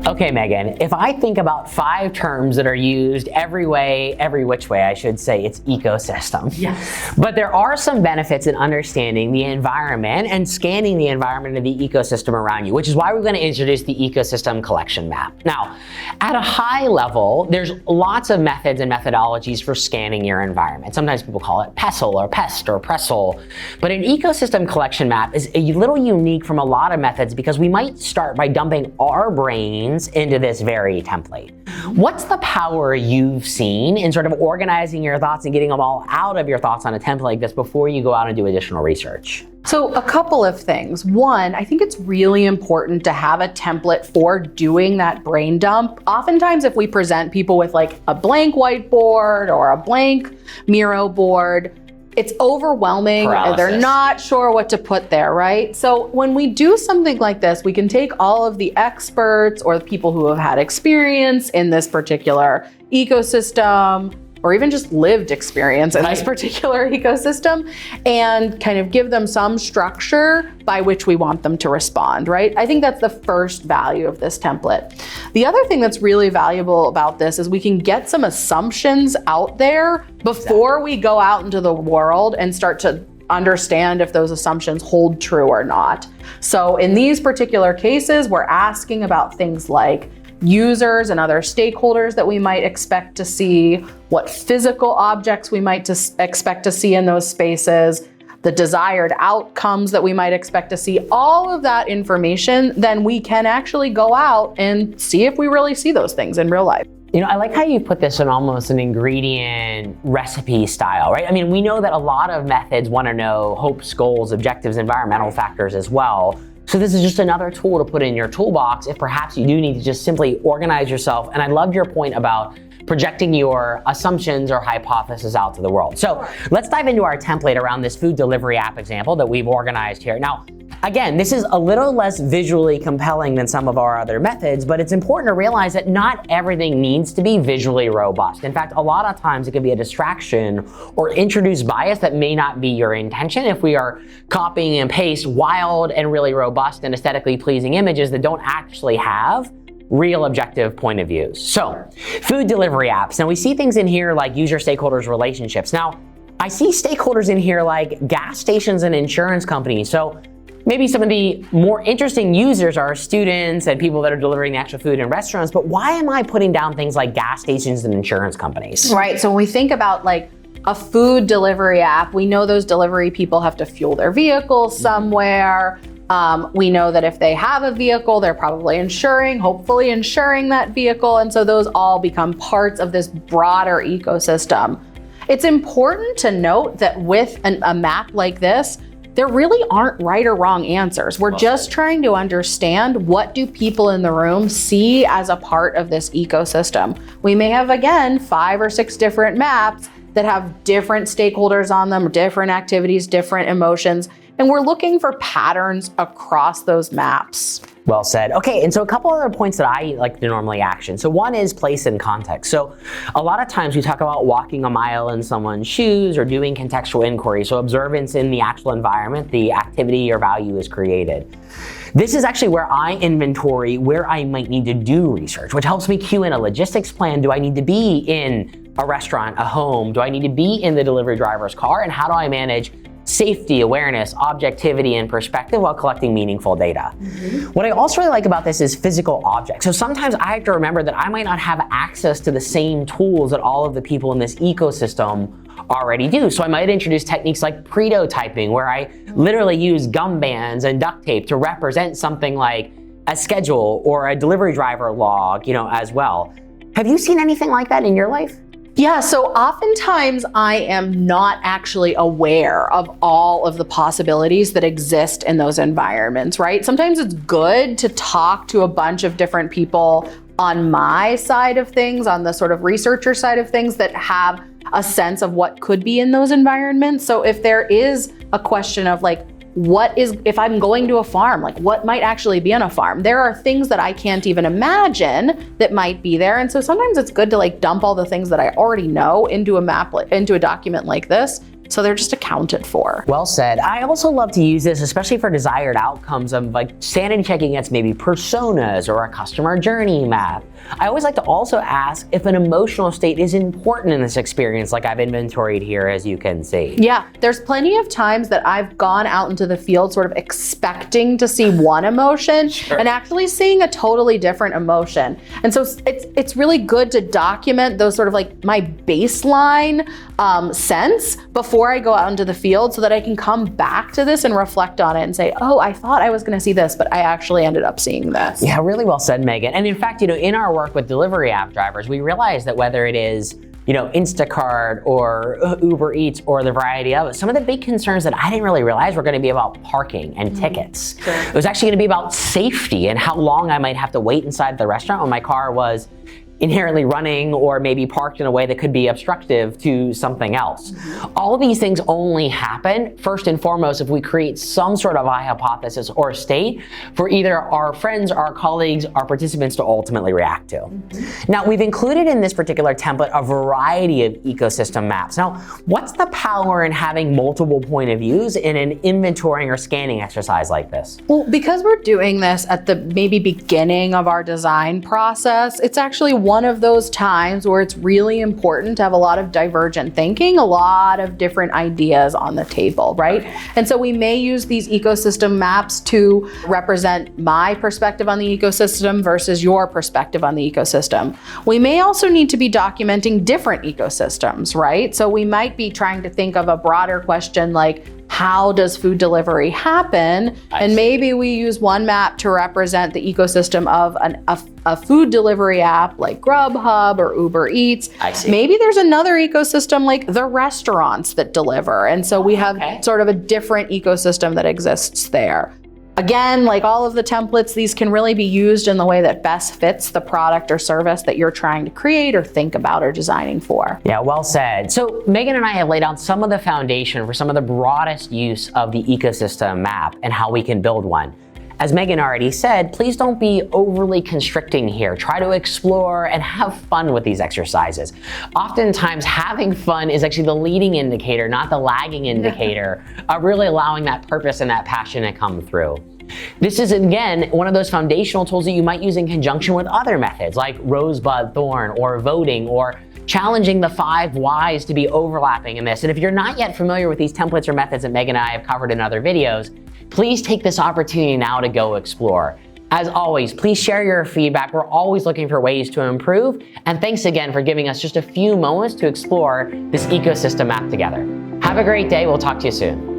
Okay, Megan, if I think about 5 terms that are used every which way, I should say, it's ecosystem. Yes. But there are some benefits in understanding the environment and scanning the environment of the ecosystem around you, which is why we're going to introduce the ecosystem collection map. Now, at a high level, there's lots of methods and methodologies for scanning your environment. Sometimes people call it PESTLE or PEST or PRESTLE, but an ecosystem collection map is a little unique from a lot of methods because we might start by dumping our brains into this very template. What's the power you've seen in sort of organizing your thoughts and getting them all out of your thoughts on a template like this before you go out and do additional research? So a couple of things. One, I think it's really important to have a template for doing that brain dump. Oftentimes, if we present people with like a blank whiteboard or a blank Miro board, it's overwhelming. Paralysis. They're not sure what to put there, right? So when we do something like this, we can take all of the experts or the people who have had experience in this particular ecosystem, or even just lived experience in this particular ecosystem, and kind of give them some structure by which we want them to respond, right? I think that's the first value of this template. The other thing that's really valuable about this is we can get some assumptions out there before we go out into the world and start to understand if those assumptions hold true or not. So in these particular cases, we're asking about things like users and other stakeholders that we might expect to see, what physical objects we might expect to see in those spaces, the desired outcomes that we might expect to see. All of that information, then we can actually go out and see if we really see those things in real life. You know, I like how you put this in almost an ingredient recipe style, right? I mean, we know that a lot of methods want to know hopes, goals, objectives, environmental factors as well. So this is just another tool to put in your toolbox if perhaps you do need to just simply organize yourself. And I loved your point about projecting your assumptions or hypotheses out to the world. So let's dive into our template around this food delivery app example that we've organized here. Now, again, this is a little less visually compelling than some of our other methods, but it's important to realize that not everything needs to be visually robust. In fact, a lot of times it can be a distraction or introduce bias that may not be your intention if we are copying and paste wild and really robust and aesthetically pleasing images that don't actually have real objective point of views. So, food delivery apps. Now we see things in here like user stakeholders relationships. Now, I see stakeholders in here like gas stations and insurance companies. So maybe some of the more interesting users are students and people that are delivering the actual food in restaurants, but why am I putting down things like gas stations and insurance companies? Right, so when we think about like a food delivery app, we know those delivery people have to fuel their vehicles somewhere. We know that if they have a vehicle, they're probably hopefully insuring that vehicle. And so those all become parts of this broader ecosystem. It's important to note that with a map like this, there really aren't right or wrong answers. We're just trying to understand what do people in the room see as a part of this ecosystem. We may have, again, 5 or 6 different maps that have different stakeholders on them, different activities, different emotions, and we're looking for patterns across those maps. Well said. Okay, and so a couple other points that I like to normally action. So one is place and context. So a lot of times we talk about walking a mile in someone's shoes or doing contextual inquiry. So observance in the actual environment, the activity or value is created. This is actually where I inventory where I might need to do research, which helps me cue in a logistics plan. Do I need to be in a restaurant, a home? Do I need to be in the delivery driver's car? And how do I manage safety, awareness, objectivity, and perspective while collecting meaningful data? What I also really like about this is physical objects. So sometimes I have to remember that I might not have access to the same tools that all of the people in this ecosystem already do. So I might introduce techniques like prototyping, where I literally use gum bands and duct tape to represent something like a schedule or a delivery driver log, as well. Have you seen anything like that in your life? Yeah, so oftentimes I am not actually aware of all of the possibilities that exist in those environments, right? Sometimes it's good to talk to a bunch of different people on my side of things, on the sort of researcher side of things, that have a sense of what could be in those environments. So if there is a question of like, if I'm going to a farm, like what might actually be on a farm? There are things that I can't even imagine that might be there. And so sometimes it's good to like dump all the things that I already know into a map, into a document like this, So they're just accounted for. Well said. I also love to use this, especially for desired outcomes of like sanity checking against maybe personas or a customer journey map. I always like to also ask if an emotional state is important in this experience, like I've inventoried here, as you can see. Yeah, there's plenty of times that I've gone out into the field sort of expecting to see one emotion and actually seeing a totally different emotion. And so it's really good to document those sort of like my baseline sense before I go out into the field so that I can come back to this and reflect on it and say, oh, I thought I was gonna see this, but I actually ended up seeing this. Yeah, really well said, Megan. And in fact, in our work with delivery app drivers, we realize that whether it is Instacart or Uber Eats or the variety of it, some of the big concerns that I didn't really realize were gonna be about parking and tickets. Sure. It was actually gonna be about safety and how long I might have to wait inside the restaurant when my car was inherently running or maybe parked in a way that could be obstructive to something else. All of these things only happen, first and foremost, if we create some sort of a hypothesis or a state for either our friends, our colleagues, our participants to ultimately react to. Now, we've included in this particular template a variety of ecosystem maps. Now, what's the power in having multiple point of views in an inventorying or scanning exercise like this? Well, because we're doing this at the maybe beginning of our design process, it's actually one of those times where it's really important to have a lot of divergent thinking, a lot of different ideas on the table, right? And so we may use these ecosystem maps to represent my perspective on the ecosystem versus your perspective on the ecosystem. We may also need to be documenting different ecosystems, right? So we might be trying to think of a broader question like, how does food delivery happen? And maybe we use one map to represent the ecosystem of a food delivery app like Grubhub or Uber Eats. Maybe there's another ecosystem like the restaurants that deliver. And so we have sort of a different ecosystem that exists there. Again, like all of the templates, these can really be used in the way that best fits the product or service that you're trying to create or think about or designing for. Yeah, well said. So Megan and I have laid out some of the foundation for some of the broadest use of the ecosystem map and how we can build one. As Megan already said, please don't be overly constricting here. Try to explore and have fun with these exercises. Oftentimes, having fun is actually the leading indicator, not the lagging indicator of really allowing that purpose and that passion to come through. This is, again, one of those foundational tools that you might use in conjunction with other methods like Rosebud Thorn or voting or challenging the 5 whys to be overlapping in this. And if you're not yet familiar with these templates or methods that Megan and I have covered in other videos, please take this opportunity now to go explore. As always, please share your feedback. We're always looking for ways to improve. And thanks again for giving us just a few moments to explore this ecosystem map together. Have a great day. We'll talk to you soon.